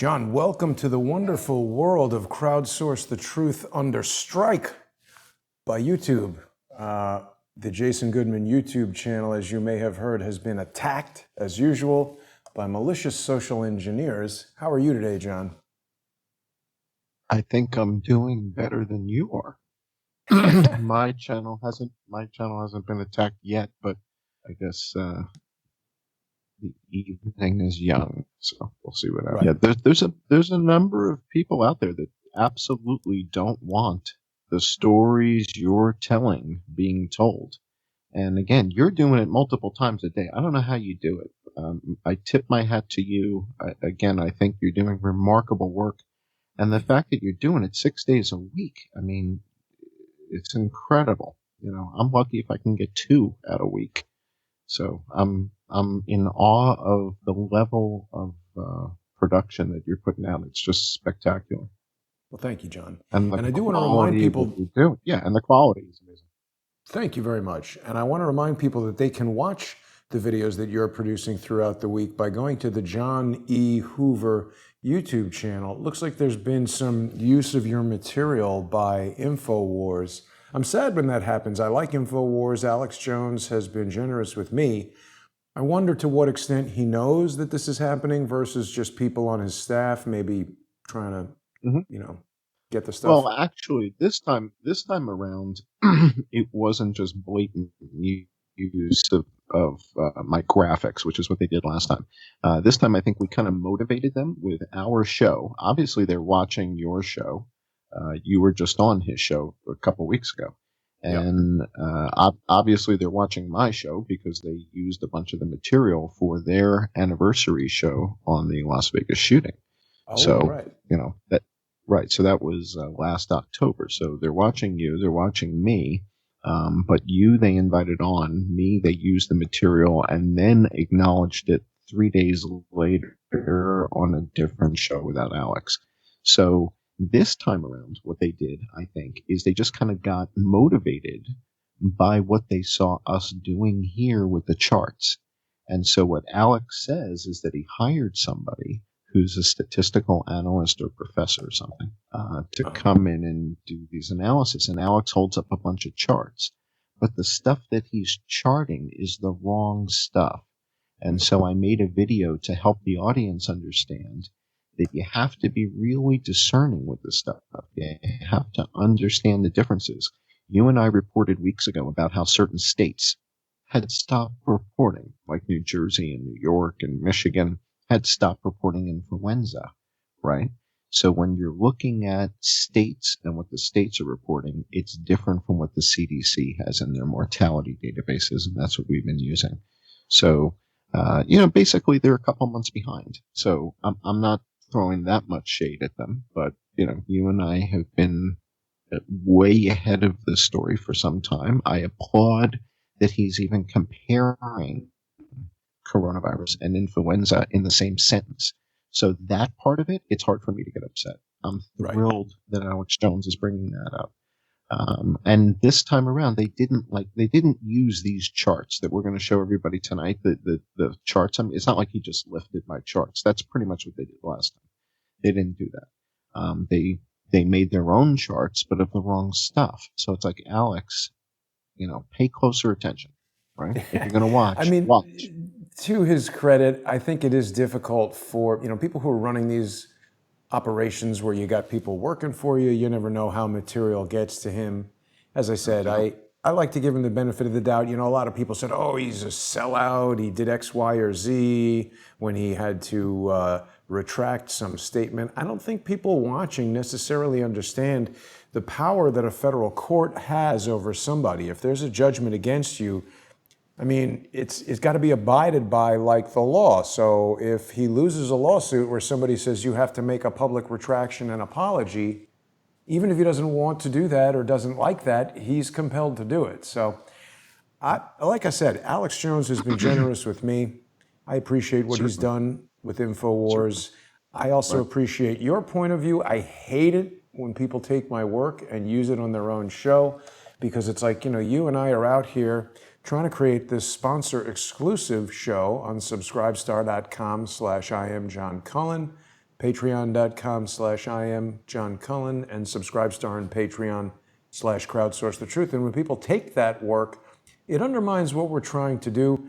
John, welcome to the wonderful world of Crowdsource, the truth under strike by YouTube. The Jason Goodman YouTube channel, as you may have heard, has been attacked, as usual, by malicious social engineers. How are you today, John? I think I'm doing better than you are. My channel hasn't been attacked yet, but I guess the evening is young, so we'll see what happens. Right. Yeah, there's a number of people out there that absolutely don't want the stories you're telling being told. And again, you're doing it multiple times a day. I don't know how you do it. I tip my hat to you. I think you're doing remarkable work. And the fact that you're doing it 6 days a week, I mean, it's incredible. You know, I'm lucky if I can get 2 out a week. So I'm in awe of the level of production that you're putting out. It's just spectacular. Well, thank you, John. And I do want to remind people. And the quality is amazing. Thank you very much. And I want to remind people that they can watch the videos that you're producing throughout the week by going to the John E. Hoover YouTube channel. It looks like there's been some use of your material by InfoWars. I'm sad when that happens. I like InfoWars. Alex Jones has been generous with me. I wonder to what extent he knows that this is happening versus just people on his staff maybe trying to, get the stuff. Well, actually, this time around, it wasn't just blatant use of my graphics, which is what they did last time. This time, I think we kind of motivated them with our show. Obviously, they're watching your show. You were just on his show a couple weeks ago. And obviously, they're watching my show because they used a bunch of the material for their anniversary show on the Las Vegas shooting. Oh, so, right. Right. So that was last October. So they're watching you. They're watching me. But you, they invited on. Me, they used the material and then acknowledged it 3 days later on a different show without Alex. So this time around, what they did, I think, is they just kind of got motivated by what they saw us doing here with the charts. And so what Alex says is that he hired somebody who's a statistical analyst or professor or something, to come in and do these analysis. And Alex holds up a bunch of charts. But the stuff that he's charting is the wrong stuff. And so I made a video to help the audience understand that you have to be really discerning with this stuff. You have to understand the differences. You and I reported weeks ago about how certain states had stopped reporting, like New Jersey and New York and Michigan had stopped reporting influenza, right? So when you're looking at states and what the states are reporting, it's different from what the CDC has in their mortality databases, and that's what we've been using. So, basically they're a couple months behind. So I'm not throwing that much shade at them, but, you and I have been way ahead of this story for some time. I applaud that he's even comparing coronavirus and influenza in the same sentence. So that part of it, it's hard for me to get upset. I'm thrilled that Alex Jones is bringing that up. And this time around, they didn't use these charts that we're going to show everybody tonight. The charts. I mean, it's not like he just lifted my charts. That's pretty much what they did last time. They didn't do that. They made their own charts, but of the wrong stuff. So it's like, Alex, pay closer attention, right? If you're going to watch, watch. To his credit, I think it is difficult for, people who are running these operations where you got people working for you. You never know how material gets to him. As I said, I like to give him the benefit of the doubt. A lot of people said, oh, he's a sellout. He did X, Y, or Z when he had to retract some statement. I don't think people watching necessarily understand the power that a federal court has over somebody. If there's a judgment against you, I mean, it's got to be abided by like the law. So if he loses a lawsuit where somebody says you have to make a public retraction and apology, even if he doesn't want to do that or doesn't like that, he's compelled to do it. So like I said, Alex Jones has been generous with me. I appreciate what he's done with InfoWars. I also appreciate your point of view. I hate it when people take my work and use it on their own show, because it's like, you and I are out here trying to create this sponsor exclusive show on subscribestar.com/IamJohnCullen. patreon.com/IM John Cullen, and Subscribestar and Patreon/Crowdsource the Truth. And when people take that work, it undermines what we're trying to do.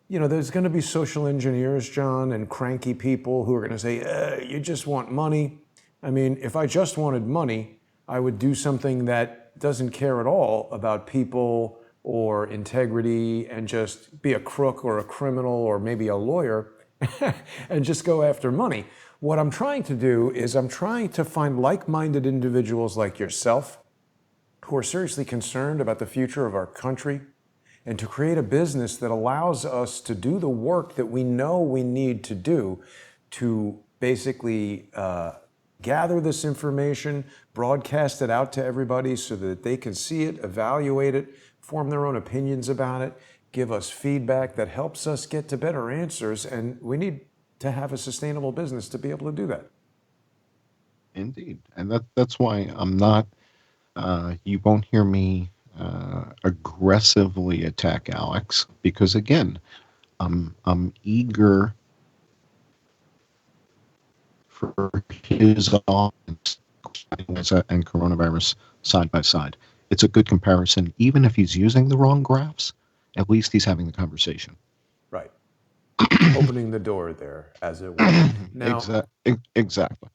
There's going to be social engineers, John, and cranky people who are going to say, you just want money. I mean, if I just wanted money, I would do something that doesn't care at all about people or integrity and just be a crook or a criminal or maybe a lawyer and just go after money. What I'm trying to do is I'm trying to find like-minded individuals like yourself who are seriously concerned about the future of our country and to create a business that allows us to do the work that we know we need to do to basically gather this information, broadcast it out to everybody so that they can see it, evaluate it, form their own opinions about it, give us feedback that helps us get to better answers. And we need to have a sustainable business to be able to do that. Indeed. And that's why I'm not, you won't hear me aggressively attack Alex, because again, I'm eager for his audience and coronavirus side by side. It's a good comparison. Even if he's using the wrong graphs, at least he's having the conversation. Right. Opening the door there, as it were. Now, exactly.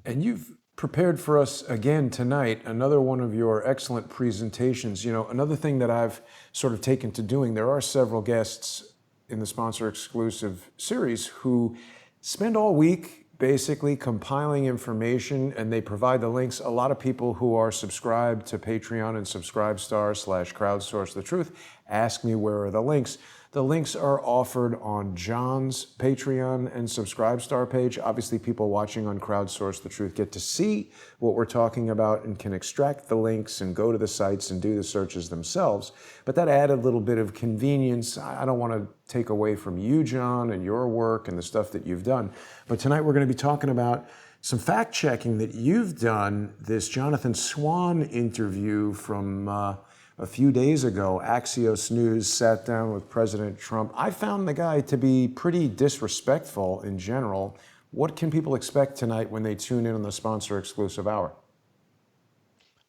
And you've prepared for us again tonight another one of your excellent presentations. Another thing that I've sort of taken to doing, there are several guests in the sponsor exclusive series who spend all week basically compiling information, and they provide the links. A lot of people who are subscribed to Patreon and Subscribestar/Crowdsource the Truth ask me where are the links. The links are offered on John's Patreon and Subscribestar page. Obviously, people watching on Crowdsource the Truth get to see what we're talking about and can extract the links and go to the sites and do the searches themselves. But that added little bit of convenience. I don't want to take away from you, John, and your work and the stuff that you've done. But tonight we're going to be talking about some fact-checking that you've done. This Jonathan Swan interview from a few days ago, Axios News sat down with President Trump. I found the guy to be pretty disrespectful in general. What can people expect tonight when they tune in on the sponsor exclusive hour?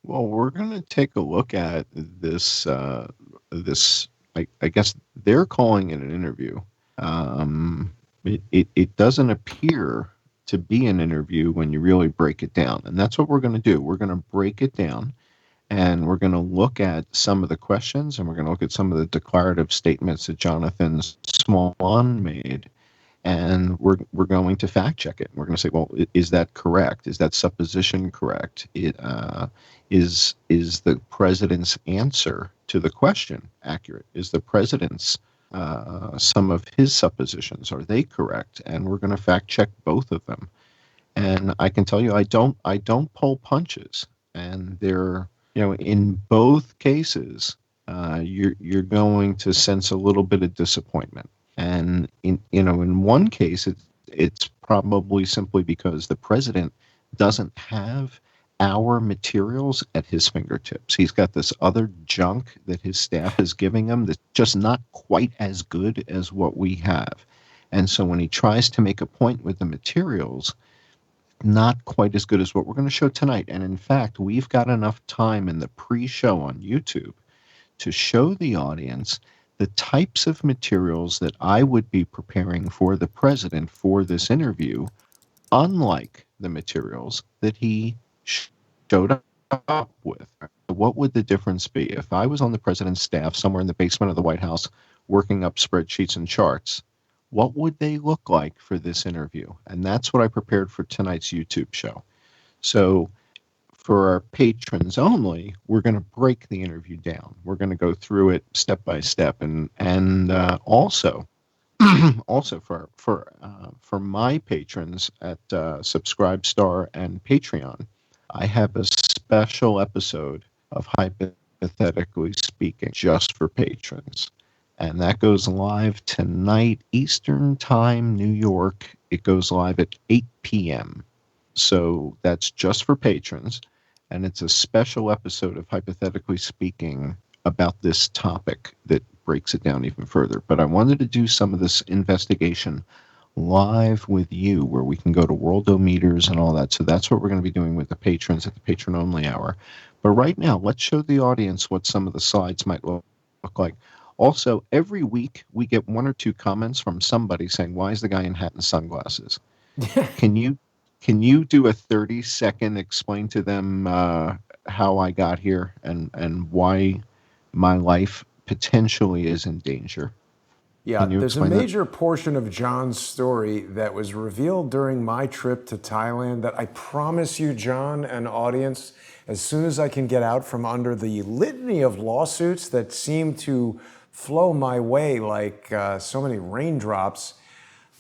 Well, we're going to take a look at this. I guess they're calling it an interview. It doesn't appear to be an interview when you really break it down, and that's what we're going to do. We're going to break it down. And we're going to look at some of the questions, and we're going to look at some of the declarative statements that Jonathan Swan made, and we're going to fact check it. We're going to say, well, is that correct? Is that supposition correct? Is the president's answer to the question accurate? Is the president's some of his suppositions, are they correct? And we're going to fact check both of them. And I can tell you, I don't pull punches, and they're, in both cases, you're going to sense a little bit of disappointment. And in one case, it's probably simply because the president doesn't have our materials at his fingertips. He's got this other junk that his staff is giving him that's just not quite as good as what we have. And so when he tries to make a point with the materials, not quite as good as what we're going to show tonight. And in fact, we've got enough time in the pre-show on YouTube to show the audience the types of materials that I would be preparing for the president for this interview, unlike the materials that he showed up with. What would the difference be? If I was on the president's staff somewhere in the basement of the White House working up spreadsheets and charts, what would they look like for this interview? And that's what I prepared for tonight's YouTube show. So for our patrons only, we're going to break the interview down. We're going to go through it step by step, and also for my patrons at Subscribestar and Patreon, I have a special episode of Hypothetically Speaking just for patrons. And that goes live tonight, Eastern Time, New York. It goes live at 8 p.m. So that's just for patrons. And it's a special episode of Hypothetically Speaking about this topic that breaks it down even further. But I wanted to do some of this investigation live with you, where we can go to Worldometers and all that. So that's what we're going to be doing with the patrons at the patron only hour. But right now, let's show the audience what some of the slides might look like. Also, every week we get one or two comments from somebody saying, "Why is the guy in hat and sunglasses?" Can you do a 30-second explain to them how I got here and why my life potentially is in danger? Yeah, Can you there's a explain that? major portion of John's story that was revealed during my trip to Thailand that I promise you, John, and audience, as soon as I can get out from under the litany of lawsuits that seem to flow my way like so many raindrops,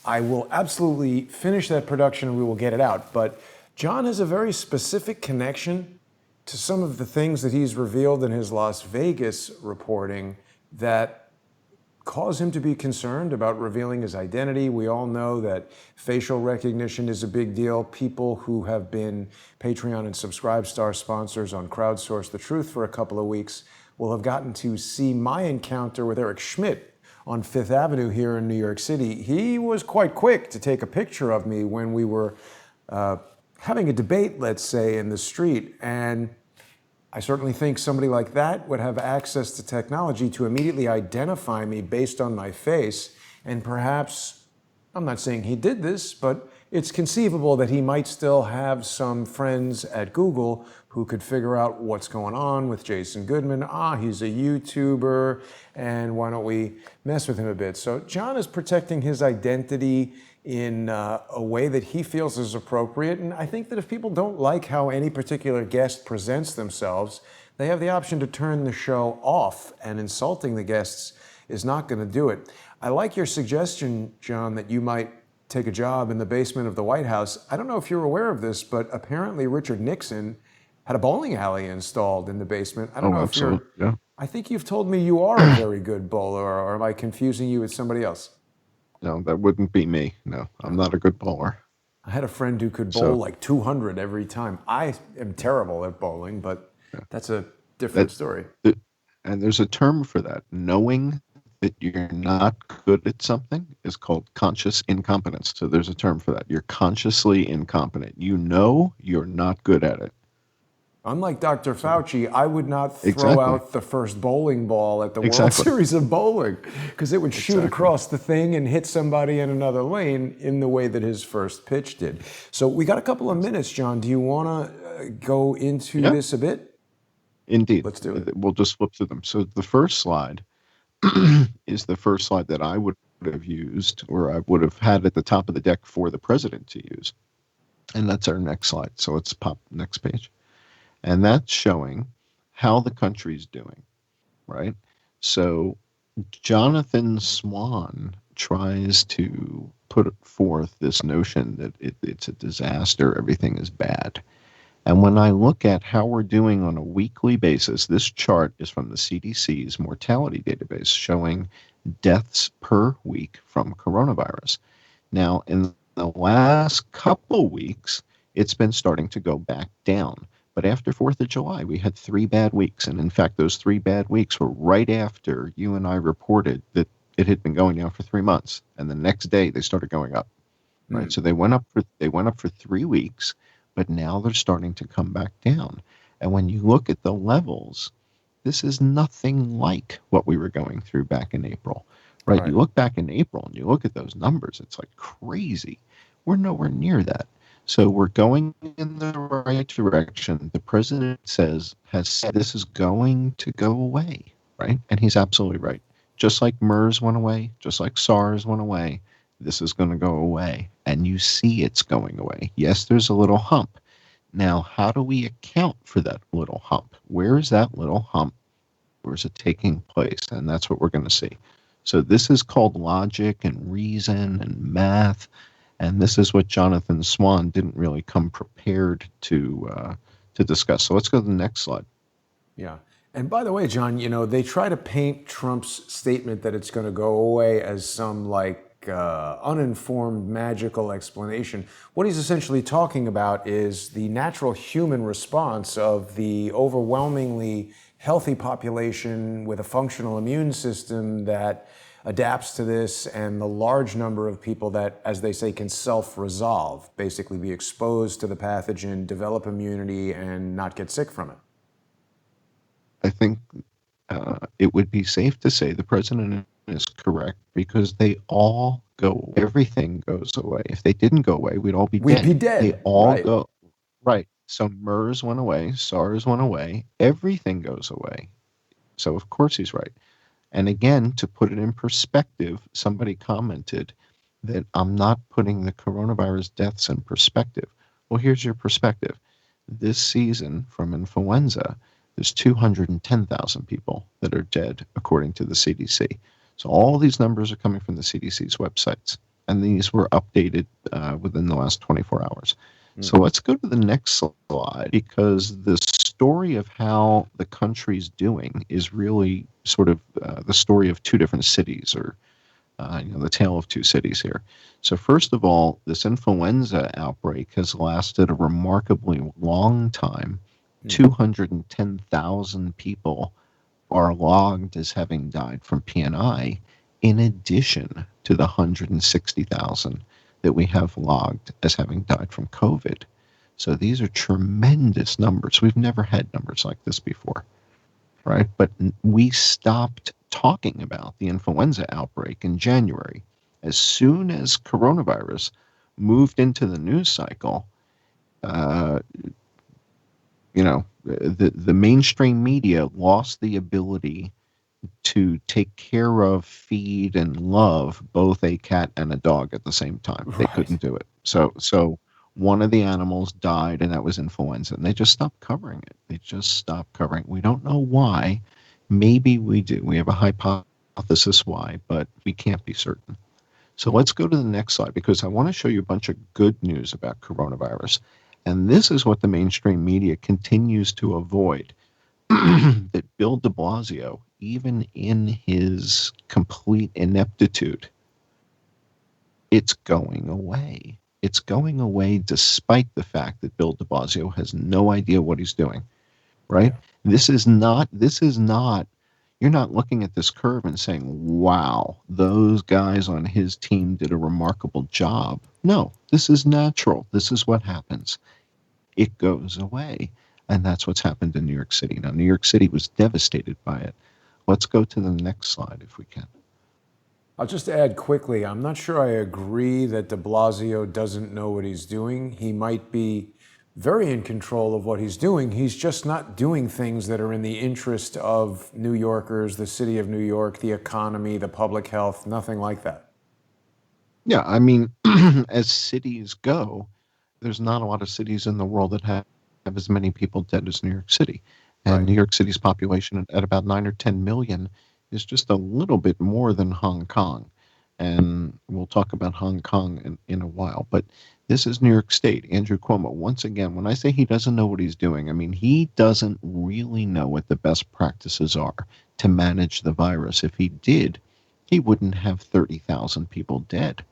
I will absolutely finish that production and we will get it out. But John has a very specific connection to some of the things that he's revealed in his Las Vegas reporting that cause him to be concerned about revealing his identity. We all know that facial recognition is a big deal. People who have been Patreon and Subscribe Star sponsors on Crowdsource the Truth for a couple of weeks will have gotten to see my encounter with Eric Schmidt on Fifth Avenue here in New York City. He was quite quick to take a picture of me when we were having a debate, let's say, in the street. And I certainly think somebody like that would have access to technology to immediately identify me based on my face. And perhaps, I'm not saying he did this, but it's conceivable that he might still have some friends at Google who could figure out what's going on with Jason Goodman. He's a YouTuber, and why don't we mess with him a bit? So John is protecting his identity in a way that he feels is appropriate. And I think that if people don't like how any particular guest presents themselves, they have the option to turn the show off, and insulting the guests is not going to do it. I like your suggestion, John, that you might take a job in the basement of the White House. I don't know if you're aware of this, but apparently Richard Nixon had a bowling alley installed in the basement. I don't know if Absolutely. you're... Yeah. I think you've told me you are a very good bowler, or am I confusing you with somebody else? No, that wouldn't be me. No, I'm not a good bowler. I had a friend who could bowl So like 200 every time. I am terrible at bowling, but that's a different that, story. and there's a term for that. Knowing that you're not good at something is called conscious incompetence. So there's a term for that. You're consciously incompetent. You know you're not good at it. Unlike Dr. Fauci, I would not throw Exactly. out the first bowling ball at the World Exactly. Series of Bowling because it would shoot across the thing and hit somebody in another lane in the way that his first pitch did. So we got a couple of minutes, John. Do you want to go into this a bit? Indeed. Let's do it. We'll just flip through them. So the first slide is the first slide that I would have used, or I would have had at the top of the deck for the president to use. And that's our next slide. So let's pop next page. And that's showing how the country's doing, right? So Jonathan Swan tries to put forth this notion that it's a disaster, everything is bad. And when I look at how we're doing on a weekly basis, this chart is from the CDC's mortality database showing deaths per week from coronavirus. Now, in the last couple weeks, it's been starting to go back down. But after 4th of July, we had 3 bad weeks. And in fact, those 3 bad weeks were right after you and I reported that it had been going down for 3 months. And the next day they started going up. Right. So they went up for 3 weeks, but now they're starting to come back down. And when you look at the levels, this is nothing like what we were going through back in April. Right. You look back in April and you look at those numbers, it's like crazy. We're nowhere near that. So we're going in the right direction. The president has said this is going to go away, right? And he's absolutely right. Just like MERS went away, just like SARS went away, this is going to go away. And you see it's going away. Yes, there's a little hump. Now, how do we account for that little hump? Where is that little hump? Where is it taking place? And that's what we're going to see. So this is called logic and reason and math. And this is what Jonathan Swan didn't really come prepared to discuss. So let's go to the next slide. Yeah. And by the way, John, they try to paint Trump's statement that it's going to go away as some uninformed magical explanation. What he's essentially talking about is the natural human response of the overwhelmingly healthy population with a functional immune system that adapts to this and the large number of people that, as they say, can self-resolve, basically be exposed to the pathogen, develop immunity, and not get sick from it? I think it would be safe to say the president is correct because they all go, everything goes away. If they didn't go away, we'd all be We'd dead. be They dead, all right? go. Right. So MERS went away, SARS went away, everything goes away. So of course he's right. And again, to put it in perspective, somebody commented that I'm not putting the coronavirus deaths in perspective. Well, here's your perspective. This season from influenza, there's 210,000 people that are dead, according to the CDC. So all these numbers are coming from the CDC's websites, and these were updated within the last 24 hours. So let's go to the next slide, because the story of how the country's doing is really sort of the story of two different cities, or the tale of two cities here. So first of all, this influenza outbreak has lasted a remarkably long time. 210,000 people are logged as having died from PNI, in addition to the 160,000 that we have logged as having died from COVID. So these are tremendous numbers. We've never had numbers like this before, right? But we stopped talking about the influenza outbreak in January. As soon as coronavirus moved into the news cycle, the mainstream media lost the ability to take care of, feed, and love both a cat and a dog at the same time. They Right. couldn't do it. So one of the animals died, and that was influenza, and they just stopped covering it. They just stopped covering it. We don't know why. Maybe we do. We have a hypothesis why, but we can't be certain. So let's go to the next slide, because I want to show you a bunch of good news about coronavirus. And this is what the mainstream media continues to avoid. That Bill de Blasio, even in his complete ineptitude, it's going away. It's going away despite the fact that Bill de Blasio has no idea what he's doing, right? Yeah. This is not, you're not looking at this curve and saying, wow, those guys on his team did a remarkable job. No, this is natural. This is what happens. It goes away. And that's what's happened in New York City. Now, New York City was devastated by it. Let's go to the next slide if we can. I'll just add quickly, I'm not sure I agree that de Blasio doesn't know what he's doing. He might be very in control of what he's doing. He's just not doing things that are in the interest of New Yorkers, the city of New York, the economy, the public health, nothing like that. Yeah, I mean, as cities go, there's not a lot of cities in the world that have as many people dead as New York City. And Right. New York City's population at about 9 or 10 million is just a little bit more than Hong Kong. And we'll talk about Hong Kong in a while. But this is New York State. Andrew Cuomo, once again, when I say he doesn't know what he's doing, I mean, he doesn't really know what the best practices are to manage the virus. If he did, he wouldn't have 30,000 people dead,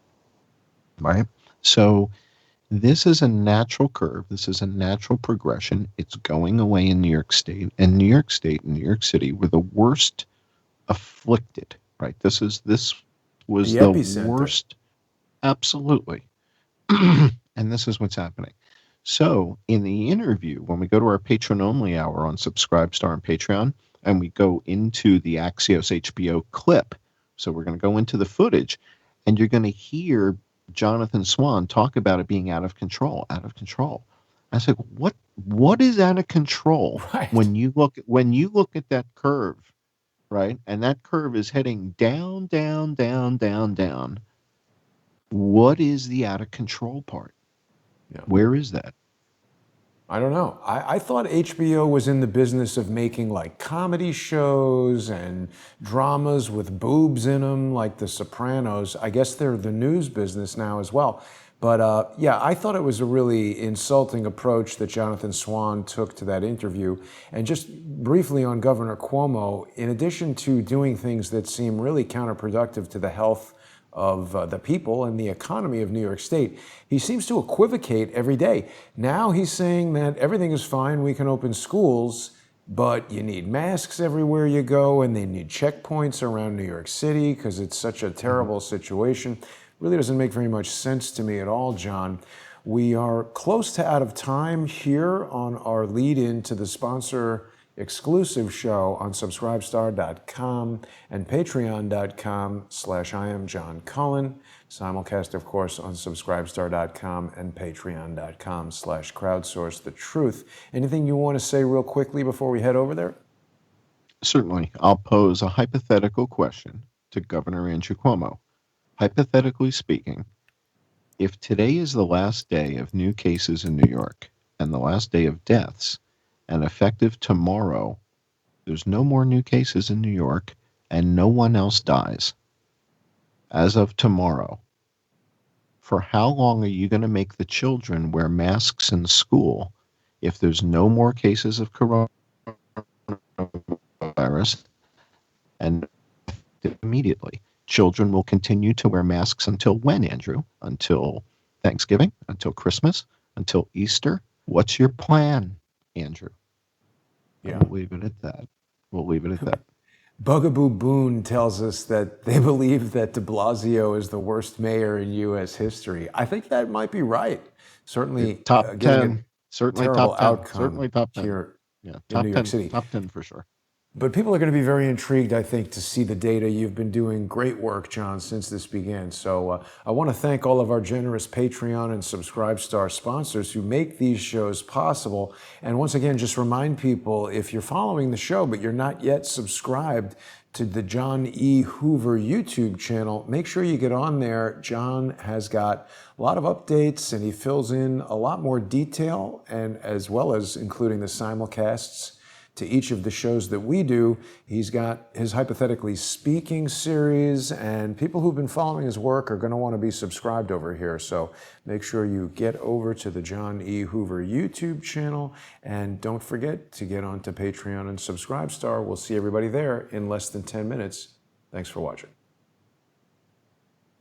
right? So this is a natural curve. This is a natural progression. It's going away in New York State. And New York State and New York City were the worst afflicted, right? This was The the epicenter. worst. Absolutely. And this is what's happening. So in the interview, when we go to our patron only hour on Subscribestar and Patreon, and we go into the Axios HBO clip, so we're going to go into the footage, and you're going to hear Jonathan Swan talk about it being out of control, out of control. I said, what is out of control Right. when you look at that curve, right? And that curve is heading down, down, down, down, down. What is the out of control part? Yeah. Where is that? I don't know. I thought HBO was in the business of making like comedy shows and dramas with boobs in them, like The Sopranos. I guess they're the news business now as well. But yeah, I thought it was a really insulting approach that Jonathan Swan took to that interview. And just briefly on Governor Cuomo, in addition to doing things that seem really counterproductive to the health of the people and the economy of New York State, he seems to equivocate every day. Now he's saying that everything is fine, we can open schools, but you need masks everywhere you go, and they need checkpoints around New York City because it's such a terrible situation. Really doesn't make very much sense to me at all, John. We are close to out of time here on our lead in to the sponsor exclusive show on subscribestar.com and patreon.com/IamJohnCullen. Simulcast, of course, on subscribestar.com and patreon.com/crowdsource the truth. Anything you want to say real quickly before we head over there? Certainly. I'll pose a hypothetical question to Governor Andrew Cuomo. Hypothetically speaking, if today is the last day of new cases in New York and the last day of deaths, and effective tomorrow, there's no more new cases in New York and no one else dies, as of tomorrow, for how long are you going to make the children wear masks in school if there's no more cases of coronavirus and immediately? Children will continue to wear masks until when, Andrew? Until Thanksgiving? Until Christmas? Until Easter? What's your plan, Andrew? Yeah. We'll leave it at that. We'll leave it at that. Bugaboo Boone tells us that they believe that de Blasio is the worst mayor in U.S. history. I think that might be right. Certainly, top 10. Certainly Certainly terrible top 10. outcome Certainly top 10. here Yeah, in top New 10. York City. Top 10 for sure. But people are going to be very intrigued, I think, to see the data. You've been doing great work, John, since this began. So I want to thank all of our generous Patreon and Subscribestar sponsors who make these shows possible. And once again, just remind people, if you're following the show but you're not yet subscribed to the John E. Hoover YouTube channel, make sure you get on there. John has got a lot of updates and he fills in a lot more detail, and as well as including the simulcasts to each of the shows that we do. He's got his Hypothetically Speaking series, and people who've been following his work are going to want to be subscribed over here. So make sure you get over to the John E. Hoover YouTube channel, and don't forget to get onto Patreon and Subscribestar. We'll see everybody there in less than 10 minutes. Thanks for watching.